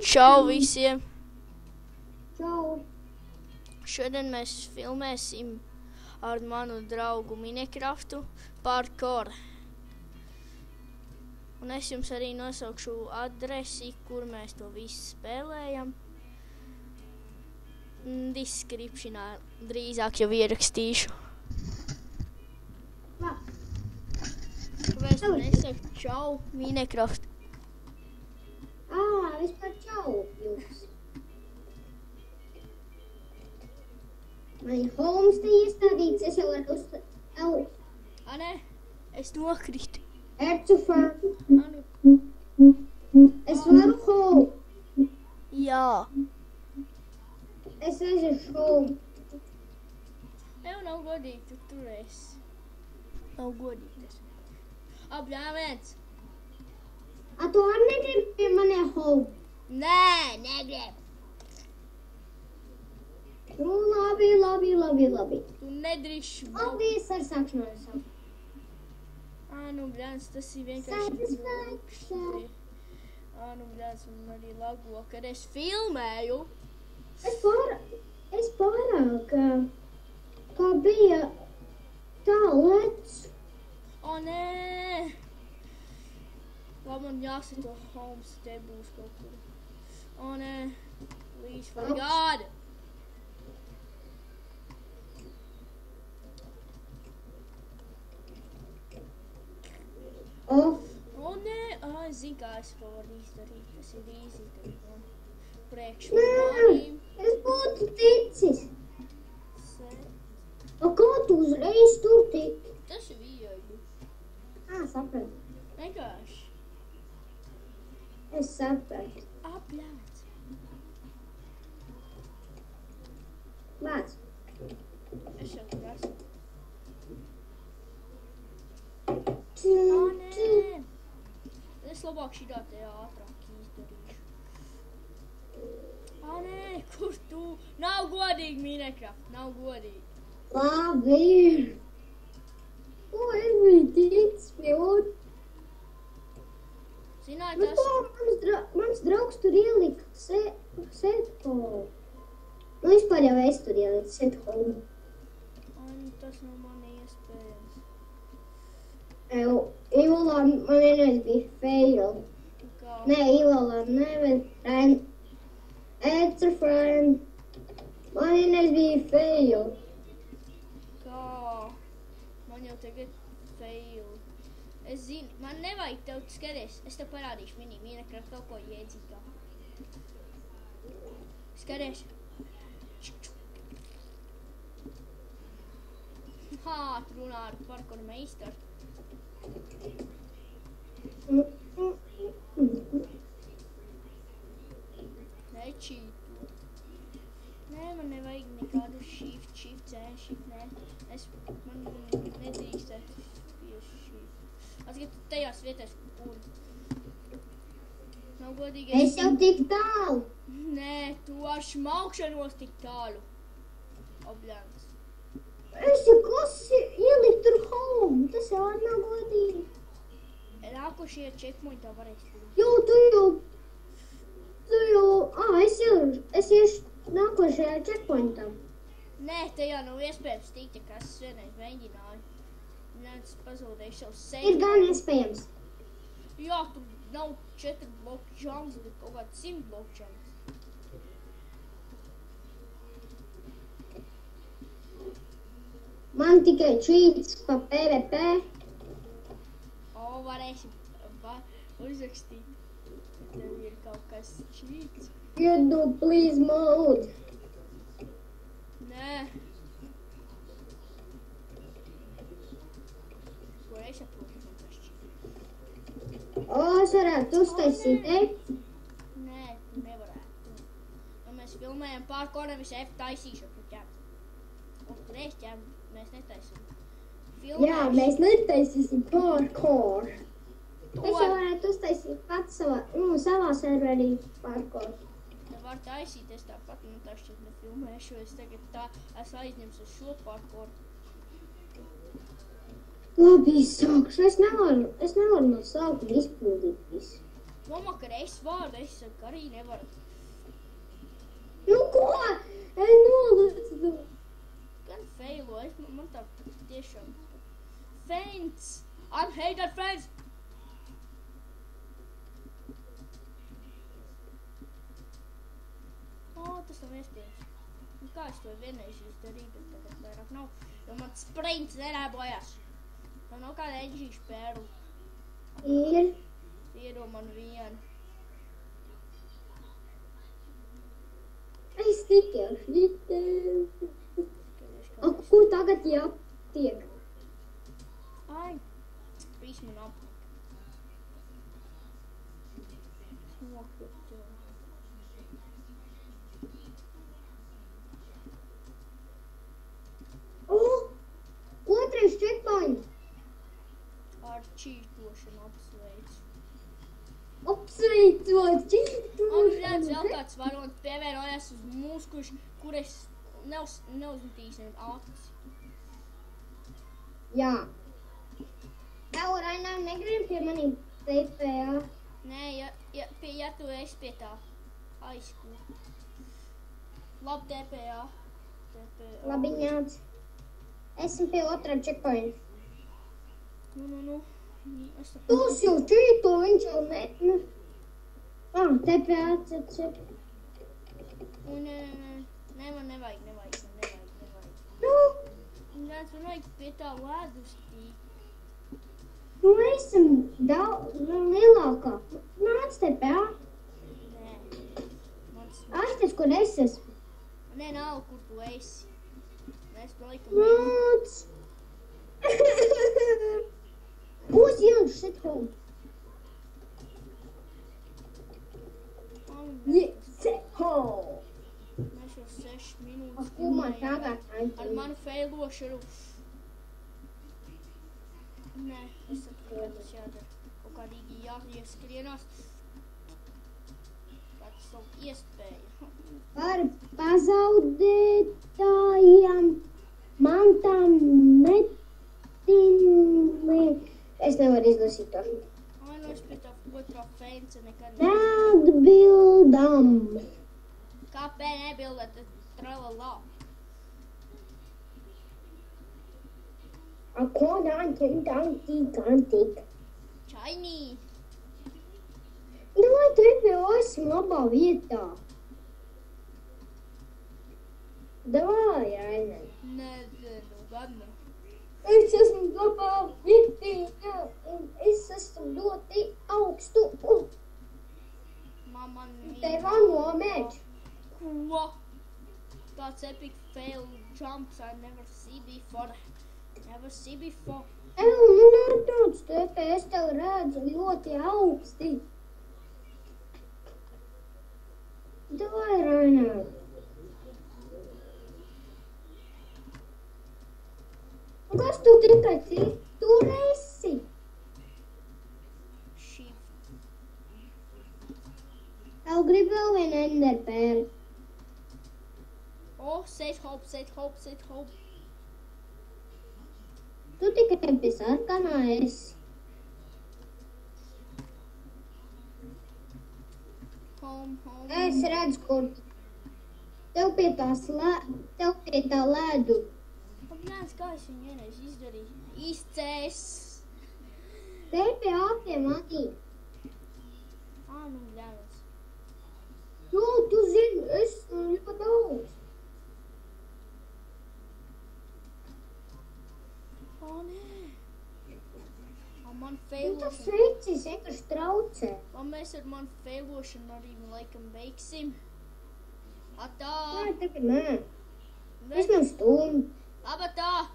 Čau visiem! Čau! Šodien mēs filmēsim ar manu draugu Minecraftu parkour. Un es jums arī nosaukšu adresi, kur mēs to visu spēlējam. Descriptionā drīzāk jau ierakstīšu. Kāpēc tu nesaki čau Minecraft? Vispār čau jums. Man ir homes te iestādīts, es jau varu uzstāt. Nē, es nokritu. Ercufā. Nu. Es varu home. Jā. Es aiziešu home. Tev nav godīgi, tu tur esi. Nav godīgi tas. Bļāviens. Tu arī negribi pie maniem home? Nē, negribu. Nu, labi. Tu nedrīkst. Labi, es arī sākšu no savu. Nu, bļāns, tas ir vienkārši. Satisfaction. Nu, bļāns, man arī lago, kad es filmēju. Es pārāk, kā bija tā lec. Nē. Labi, man jāsito homes, te būs kaut kur. Nē. Please, for God. Nē. Es zinu, kā es to varu izdarīt. Tas ir easy tagad. Priekš manīm. Es būtu ticis. Kā tu uzreiz tur tik? Tas ir viegli. Sapratu. Vienkārši. Es sapratu. Bļāns. Lāc. Es jau prasu. Nē. Es labāk šitā te ātrāk izdarīšu. Nē, kur tu? Nav godīgi, Minecraft, nav godīgi. Labi. Es biju ticis pie otru. Zināji, Mans draugs tur ielika setko. Vispār jau es tur ieliku setko. Tas nav mani iespējams. Ivolā man vienreiz bija fail. Kā? Nē, Ivolā nevar. It's a friend. Man vienreiz bija fail. Kā? Man jau tagad fail. Es zinu, man nevajag tev skaties. Es tev parādīšu Minecraft kaut ko iedzīgā. Skaties. Tu runā ar parkour meistaru. Nečītu. Nē, man nevajag nekādu shift, nē. Man nedrīkstētu pie shift. Atgat tu tajās vietās, kur. Nav godīgi. Es jau tik tālu. Nē, tu ar šmaukšanos tik tālu. Bļāns. Es jau klasi ieliku tur home. Tas jau nav godīgi. Nākošajā checkpointā varēs būt. Tu jau, es iešu nākošajā checkpointā. Nē, tajā nav iespējams tikt, ja es vienreiz mēģināju. Es pazaudēju savu seju. Ir gan iespējams. Jā, tur nav 4 bloku jumps, bet kaut kāds 100 bloku jumps. Man tikai cheats pa PvP. Varēsim uzrakstīt. Tev ir kaut kas cheats. You please mode. Nē. Ko es saprotu, man tas cheats. Es varētu uztaisīt F. Nē, tu nevarētu. Ja mēs filmējam parkour, nevis F taisīšu, tu ķēm. Tur es ķēm, mēs netaisam. Jā, mēs netaisīsim parkour. Es jau varētu uztaisīt pats savā serverī parkour. Ja var taisīt, es tāpat netašķiet nefilmēšu, es tagad es aizņemšu uz šo parkour. Labi, es sākšu. Es nevaru no sākuma izpildīt visu. Domā, ka es varu, es arī nevaru. Nu ko? Ej, nolūdzu. Gan failo, man tā tiešām. Feints! I'm hate at friends! Tas nav iespējams. Nu, kā es to vienreiz izdarīju, bet tagad vairāk nav. Jo man sprints nerēbojās. Man nav kāda eģīša pērlu. Ir. Iero man vienu. Es tikai šitiem. Kur tagad jātiek? Ai, viss man aplik. Nokļūt. Otrais checkpoint. Ar čītošanu apsveicu. Apsveicot čītošanu. Un redz, vēl kāds varonis pievienojas uz mūsu, kur es neuzmetīsim acis. Jā. Tev, Rainām, negribi pie maniem TPA? Nē, ja tu esi pie tā aizkur. Labi, TPA. Labi, ņāc. Esmu pie otrā checkpoint. Nu. Tos jau čīto, viņš jau ne. TPA, cep. Nē, man nevajag. Nu, Man vajag pie tā ledus tīt. nu esam lielākā. Nāc TPA. Nē. Aizties, kur es esmu. Nē, nav, kur tu esi. Es laikam Nāc. Būs jauns shit home. Set home. Mēs jau 6 minūtes. Ko man tagad Ar manu feilošanu. Nē, es saprotu, kā tas jādara. Kaut kādīgi jāieskrienās. Tāds savu iespēju. Par pazaudētājiem mantām metīni. Es nevaru izlasīt to. Ai, nu es pie tā otrā feinca nekad Neatbildam. Kāpēc nebildēt tralalā? Ko dantik. Čainī. Nu, vai TPO esmu labā vietā? Davai, Rainai. Nezinu, gan ne. Es esmu labā vietā, un es esmu ļoti augstu, un Man tev nomēģi. Ko? Tāds epic fail jumps I never see before. Nu nav tāds TPS, tev redzu ļoti augsti. Davai, Rainai. Kas tu tikai tur esi? Tev grib vēl vienu enderpēli. Set hope. Tu tikai pie sarkanā esi. Home. Es redzu, kur tev pie tā ledu. Apmērs, kā es viņu vienreiz izdarīju. Izcēs. TPA pie manī. Nu, bļāvis. Jo, tu zini, es ļoti daudz. Nē. Man Tu feilošana. sveicis, vienkārši traucē. Mēs ar manu feilošanu arī laikam beigsim. Atā. Nē, tagad nē. Es man stundu. Labi, tā.